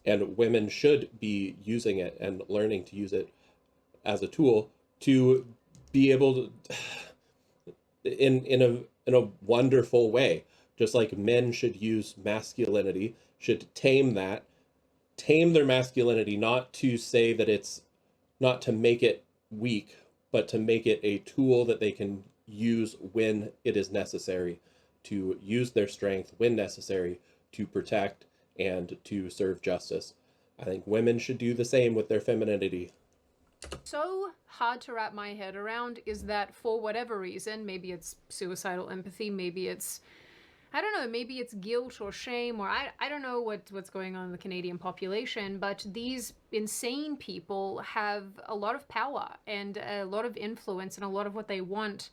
women should be using it and learning to use it as a tool to be able to, in a wonderful way, just like men should use masculinity, should tame their masculinity, not to say that it's not to make it weak, but to make it a tool that they can use when it is necessary, to use their strength when necessary to protect and to serve justice. I think women should do the same with their femininity. So hard to wrap my head around is that for whatever reason, maybe it's suicidal empathy, maybe it's, I don't know, maybe it's guilt or shame, or I don't know what's going on in the Canadian population, but these insane people have a lot of power and a lot of influence, and a lot of what they want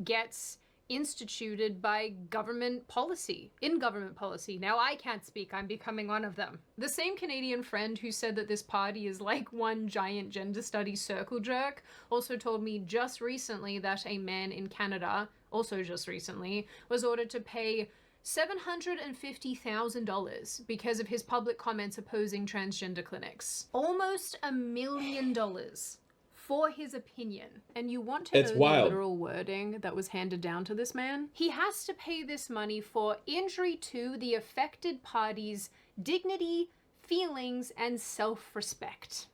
gets instituted by government policy, in government policy. Now I can't speak, I'm becoming one of them. The same Canadian friend who said that this party is like one giant gender studies circle jerk also told me just recently that a man in Canada, also just recently, was ordered to pay $750,000 because of his public comments opposing transgender clinics. Almost $1 million for his opinion. And you want to know the literal wording that was handed down to this man? He has to pay this money for injury to the affected party's dignity, feelings, and self-respect.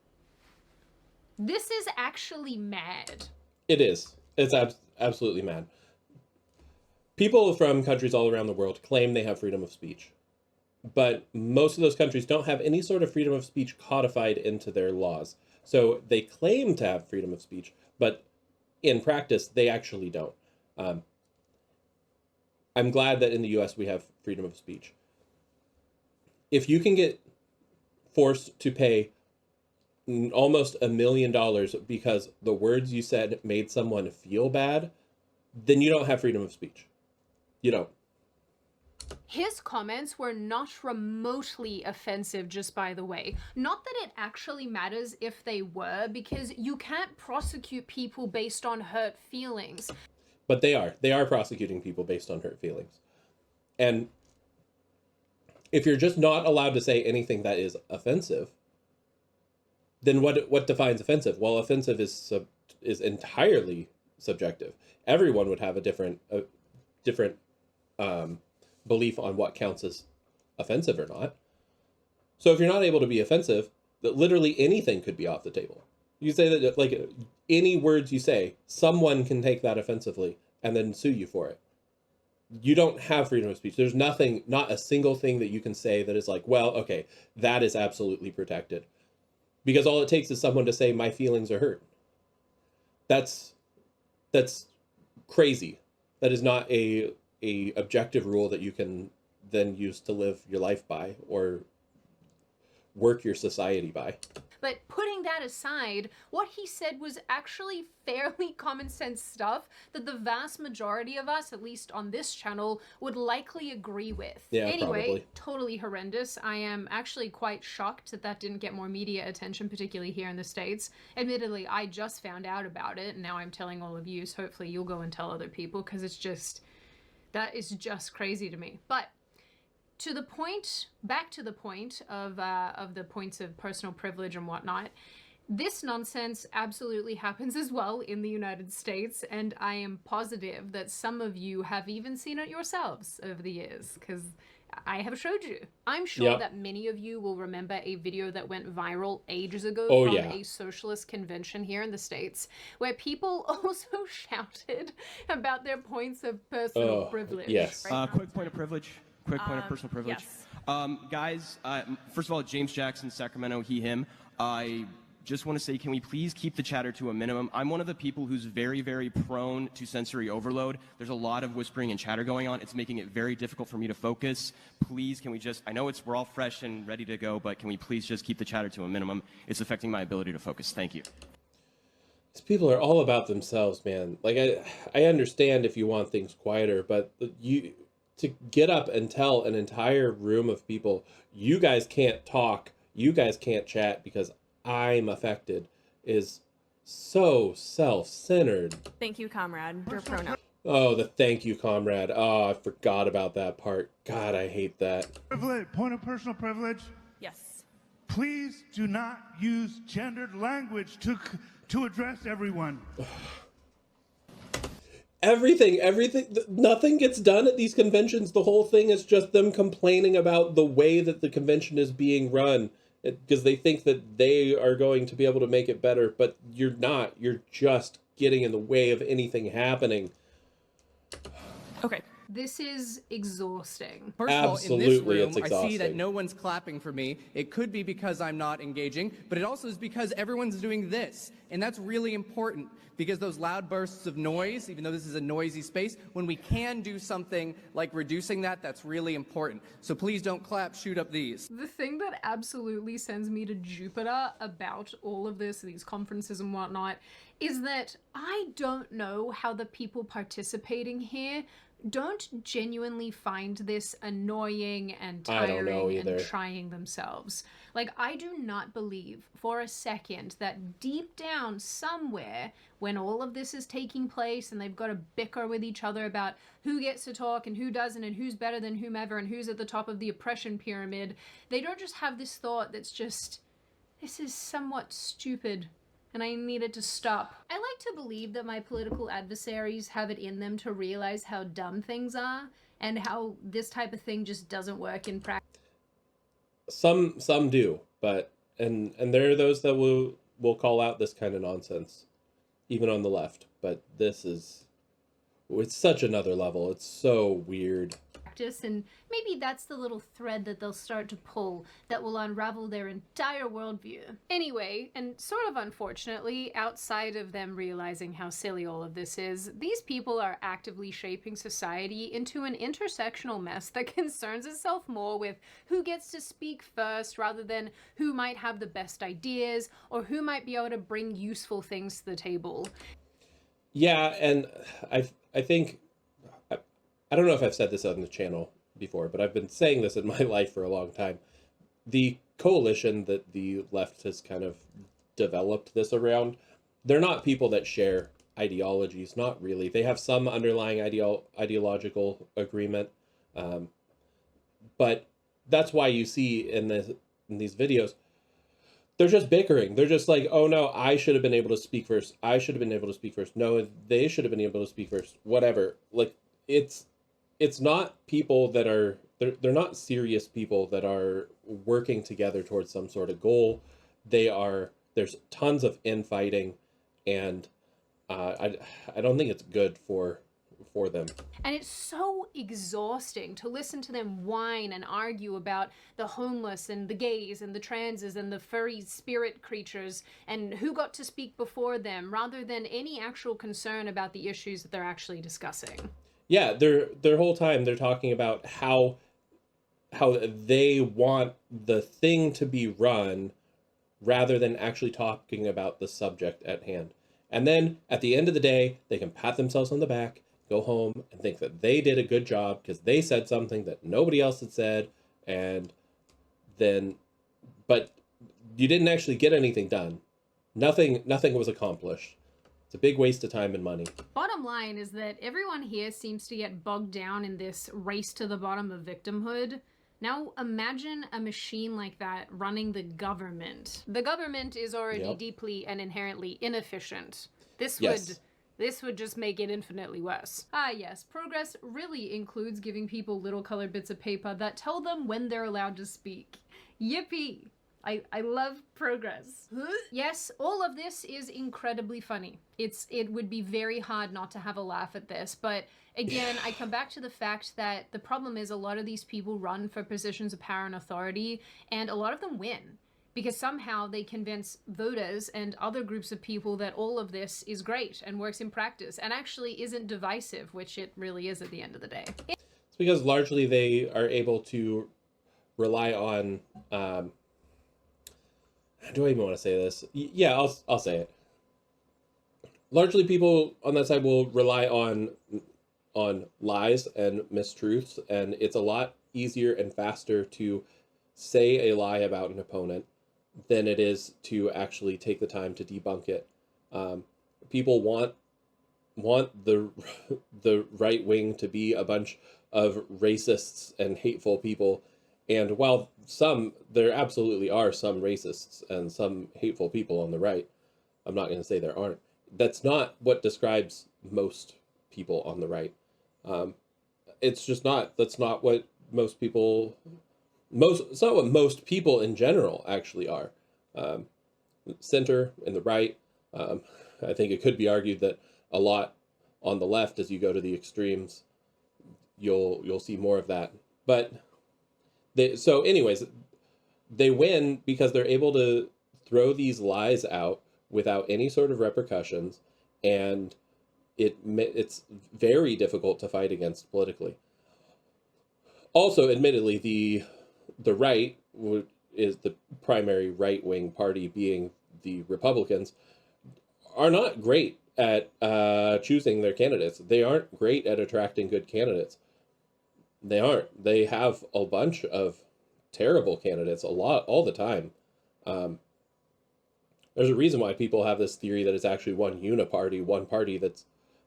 This is actually mad. It is. It's absolutely mad. People from countries all around the world claim they have freedom of speech, but most of those countries don't have any sort of freedom of speech codified into their laws. So they claim to have freedom of speech, but in practice, they actually don't. I'm glad that in the US we have freedom of speech. If you can get forced to pay almost $1 million because the words you said made someone feel bad, then you don't have freedom of speech. You don't. His comments were not remotely offensive, just by the way. Not that it actually matters if they were, because you can't prosecute people based on hurt feelings. But they are. They are prosecuting people based on hurt feelings. And if you're just not allowed to say anything that is offensive, then what defines offensive? Well, offensive is entirely subjective. Everyone would have a different belief on what counts as offensive or not. So if you're not able to be offensive, that literally anything could be off the table. You say that, like, any words you say, someone can take that offensively and then sue you for it. you don't have freedom of speech. There's nothing, not a single thing that you can say that is like, well, okay, that is absolutely protected. Because all it takes is someone to say, my feelings are hurt. That's crazy. That is not a objective rule that you can then use to live your life by or work your society by. But putting that aside, what he said was actually fairly common sense stuff that the vast majority of us, at least on this channel, would likely agree with. Yeah, anyway, probably. Totally horrendous. I am actually quite shocked that that didn't get more media attention, particularly here in the States. Admittedly, I just found out about it, and now I'm telling all of you, so hopefully you'll go and tell other people, because it's just, that is just crazy to me. But to the point, back to the point of the points of personal privilege and whatnot, this nonsense absolutely happens as well in the United States, and I am positive that some of you have even seen it yourselves over the years, because I have showed you. I'm sure that many of you will remember a video that went viral ages ago from a socialist convention here in the States, where people also shouted about their points of personal privilege. Yes. Quick point of privilege. Quick point of personal privilege. Yes. Guys, first of all, James Jackson, Sacramento, he, him. I just want to say, can we please keep the chatter to a minimum? I'm one of the people who's very, very prone to sensory overload. There's a lot of whispering and chatter going on. It's making it very difficult for me to focus. Please, can we just, I know we're all fresh and ready to go, but can we please just keep the chatter to a minimum? It's affecting my ability to focus. Thank you. These people are all about themselves, man. Like, I understand if you want things quieter, but to get up and tell an entire room of people, you guys can't talk, you guys can't chat because I'm affected, is so self-centered. Thank you, comrade. Your pronoun. Oh, the thank you, comrade. Oh, I forgot about that part. God, I hate that. Point of personal privilege. Yes. Please do not use gendered language to address everyone. Everything, nothing gets done at these conventions. The whole thing is just them complaining about the way that the convention is being run, because they think that they are going to be able to make it better, but you're not. You're just getting in the way of anything happening. Okay. This is exhausting. First of all, in this room, I see that exhausting. no one's clapping for me. It could be because I'm not engaging, but it also is because everyone's doing this. And that's really important, because those loud bursts of noise, even though this is a noisy space, when we can do something like reducing that, that's really important. So please don't clap, shoot up these. The thing that absolutely sends me to Jupiter about all of this, these conferences and whatnot, is that I don't know how the people participating here don't genuinely find this annoying and tiring and trying themselves. Like, I do not believe for a second that deep down somewhere, when all of this is taking place and they've got to bicker with each other about who gets to talk and who doesn't and who's better than whomever and who's at the top of the oppression pyramid, they don't just have this thought that's just, this is somewhat stupid and I needed to stop. I like to believe that my political adversaries have it in them to realize how dumb things are and how this type of thing just doesn't work in practice. Some do, but and there are those that will call out this kind of nonsense, even on the left. But this is, it's such another level. It's so weird. And maybe that's the little thread that they'll start to pull that will unravel their entire worldview. Anyway, and sort of unfortunately, outside of them realizing how silly all of this is, these people are actively shaping society into an intersectional mess that concerns itself more with who gets to speak first rather than who might have the best ideas or who might be able to bring useful things to the table. Yeah, and I think, I don't know if I've said this on the channel before, but I've been saying this in my life for a long time. The coalition that the left has kind of developed this around, they're not people that share ideologies, not really. They have some underlying ideological agreement, but that's why you see in these videos, they're just bickering. They're just like, oh no, I should have been able to speak first. I should have been able to speak first. No, they should have been able to speak first. Whatever. Like, it's not people that are, they're not serious people that are working together towards some sort of goal. There's tons of infighting, and I don't think it's good for for them. And it's so exhausting to listen to them whine and argue about the homeless and the gays and the transes and the furry spirit creatures and who got to speak before them, rather than any actual concern about the issues that they're actually discussing. Yeah, their whole time they're talking about how they want the thing to be run rather than actually talking about the subject at hand. And then at the end of the day, they can pat themselves on the back, go home, and think that they did a good job because they said something that nobody else had said, and then, but you didn't actually get anything done. Nothing was accomplished. It's a big waste of time and money. Bottom line is that everyone here seems to get bogged down in this race to the bottom of victimhood. Now imagine a machine like that running the government. The government is already deeply and inherently inefficient. This would just make it infinitely worse. Ah yes, progress really includes giving people little colored bits of paper that tell them when they're allowed to speak. Yippee! I love progress. Yes, all of this is incredibly funny. It would be very hard not to have a laugh at this, but again, I come back to the fact that the problem is a lot of these people run for positions of power and authority, and a lot of them win because somehow they convince voters and other groups of people that all of this is great and works in practice and actually isn't divisive, which it really is at the end of the day. It's because largely they are able to rely on, do I even want to say this? Yeah, I'll say it. Largely people on that side will rely on lies and mistruths, and it's a lot easier and faster to say a lie about an opponent than it is to actually take the time to debunk it. People want the right wing to be a bunch of racists and hateful people, and while there absolutely are some racists and some hateful people on the right, I'm not going to say there aren't. That's not what describes most people on the right. It's just not. That's not what most people. It's not what most people in general actually are. Center and the right. I think it could be argued that a lot on the left, as you go to the extremes, you'll see more of that. But anyways, they win because they're able to throw these lies out without any sort of repercussions, and it's very difficult to fight against politically. Also, admittedly, the right is the primary right-wing party, being the Republicans, are not great at choosing their candidates. They aren't great at attracting good candidates. They aren't. They have a bunch of terrible candidates all the time. There's a reason why people have this theory that it's actually one uniparty, one party that's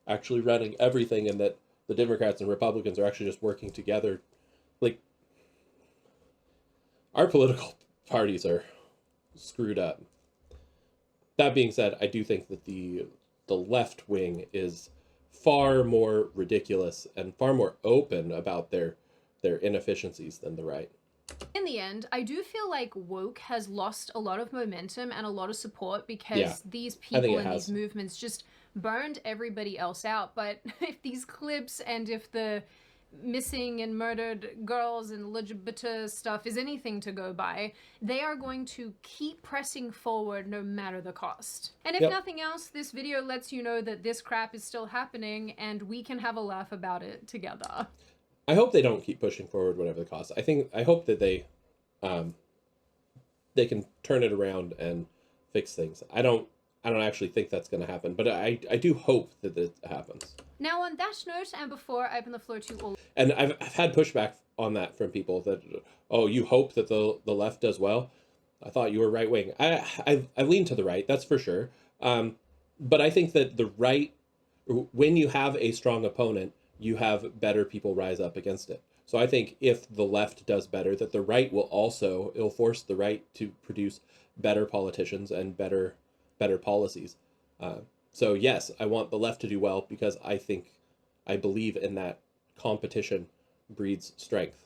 actually running everything, and that the Democrats and Republicans are actually just working together. Like, our political parties are screwed up. That being said, I do think that the left wing is far more ridiculous and far more open about their inefficiencies than the right. In the end, I do feel like woke has lost a lot of momentum and a lot of support because these people and these movements just burned everybody else out. But if these clips and if the missing and murdered girls and LGBT stuff is anything to go by, they are going to keep pressing forward no matter the cost. And if nothing else, this video lets you know that this crap is still happening and we can have a laugh about it together. I hope they don't keep pushing forward whatever the cost. I hope that they can turn it around and fix things. I don't actually think that's going to happen, but I do hope that it happens. Now, on that note, and before I open the floor to all... And I've had pushback on that from people that, oh, you hope that the left does well? I thought you were right-wing. I lean to the right, that's for sure. But I think that the right, when you have a strong opponent, you have better people rise up against it. So I think if the left does better, that the right it'll force the right to produce better politicians and better policies. So yes, I want the left to do well because I believe in that competition breeds strength.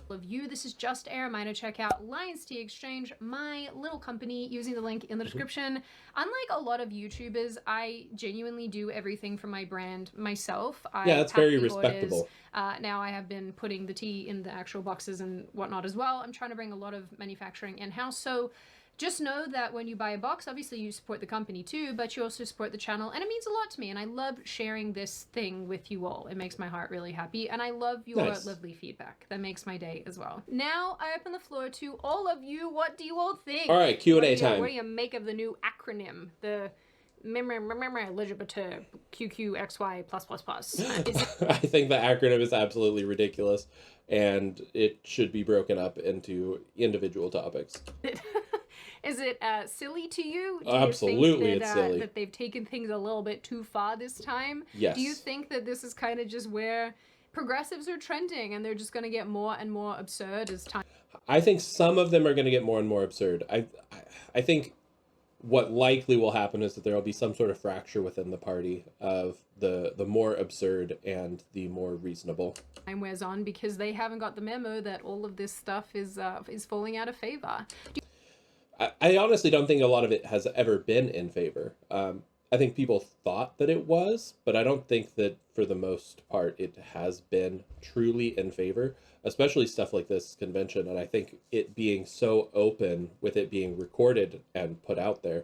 Of you, this is just a reminder, check out Lions Tea Exchange, my little company, using the link in the description. Unlike a lot of YouTubers, I genuinely do everything for my brand myself. Yeah, that's pack very the respectable. orders. Now I have been putting the tea in the actual boxes and whatnot as well. I'm trying to bring a lot of manufacturing in-house, so just know that when you buy a box, obviously you support the company too, but you also support the channel, and it means a lot to me, and I love sharing this thing with you all. It makes my heart really happy, and I love your lovely feedback. That makes my day as well. Now, I open the floor to all of you. What do you all think? All right, Q&A time. What do you make of the new acronym, the LGBT QQXY+++? I think the acronym is absolutely ridiculous, and it should be broken up into individual topics. Is it silly to you? Do Absolutely, you think it's silly. that they've taken things a little bit too far this time? Yes. Do you think that this is kind of just where progressives are trending and they're just going to get more and more absurd as time? I think some of them are going to get more and more absurd. I think what likely will happen is that there will be some sort of fracture within the party of the more absurd and the more reasonable. Time wears on because they haven't got the memo that all of this stuff is falling out of favor. I honestly don't think a lot of it has ever been in favor. I think people thought that it was, but I don't think that for the most part it has been truly in favor, especially stuff like this convention. And I think it being so open, with it being recorded and put out there,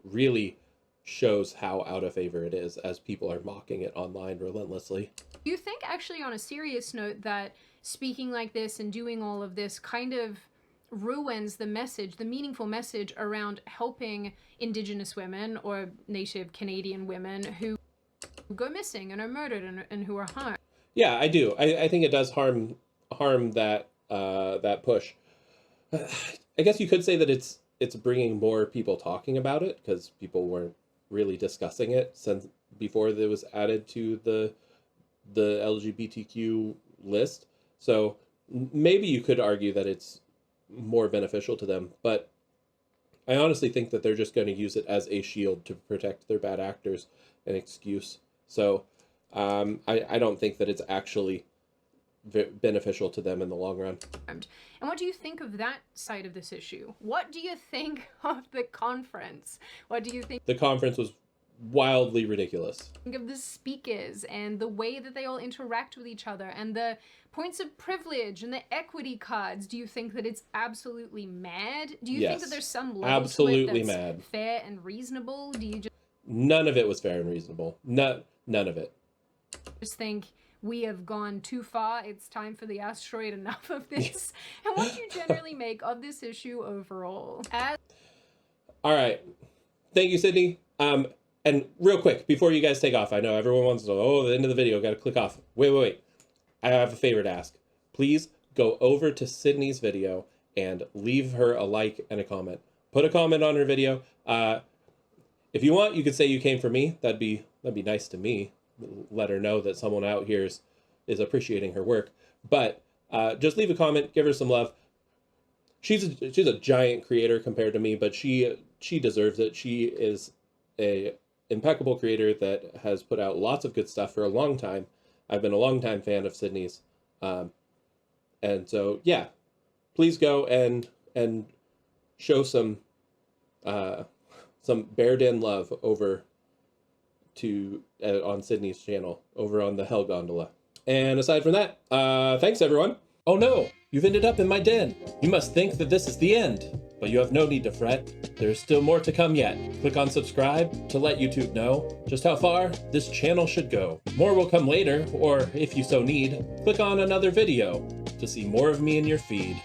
really shows how out of favor it is, as people are mocking it online relentlessly. Do you think, actually, on a serious note, that speaking like this and doing all of this kind of ruins the message, the meaningful message around helping Indigenous women or Native Canadian women who go missing and are murdered and who are harmed? Yeah, I do. I think it does harm that that push. I guess you could say that it's bringing more people talking about it, because people weren't really discussing it since before it was added to the LGBTQ list. So maybe you could argue that it's more beneficial to them, but I honestly think that they're just going to use it as a shield to protect their bad actors, an excuse. So I don't think that it's actually beneficial to them in the long run. And what do you think of that side of this issue? What do you think of the conference? What do you think? The conference was wildly ridiculous. Think of the speakers and the way that they all interact with each other and the points of privilege and the equity cards. Do you think that it's absolutely mad? Do you think that there's some level to it that's fair and reasonable? Do you just... None of it was fair and reasonable. None of it. Just think we have gone too far. It's time for the asteroid. Enough of this. And what do you generally make of this issue overall? All right. Thank you, Sydney. And real quick, before you guys take off, I know everyone wants to, the end of the video, got to click off. Wait. I have a favor to ask. Please go over to Sydney's video and leave her a like and a comment. Put a comment on her video. If you want, you could say you came from me. That'd be nice to me. Let her know that someone out here is appreciating her work. But just leave a comment, give her some love. She's a giant creator compared to me, but she deserves it. She is a impeccable creator that has put out lots of good stuff for a long time. I've been a long time fan of Sydney's. And so, yeah, please go and show some bared in love over to on Sydney's channel over on the Hell Gondola. And aside from that, thanks everyone. Oh no, you've ended up in my den. You must think that this is the end, but you have no need to fret. There's still more to come yet. Click on subscribe to let YouTube know just how far this channel should go. More will come later, or if you so need, click on another video to see more of me in your feed.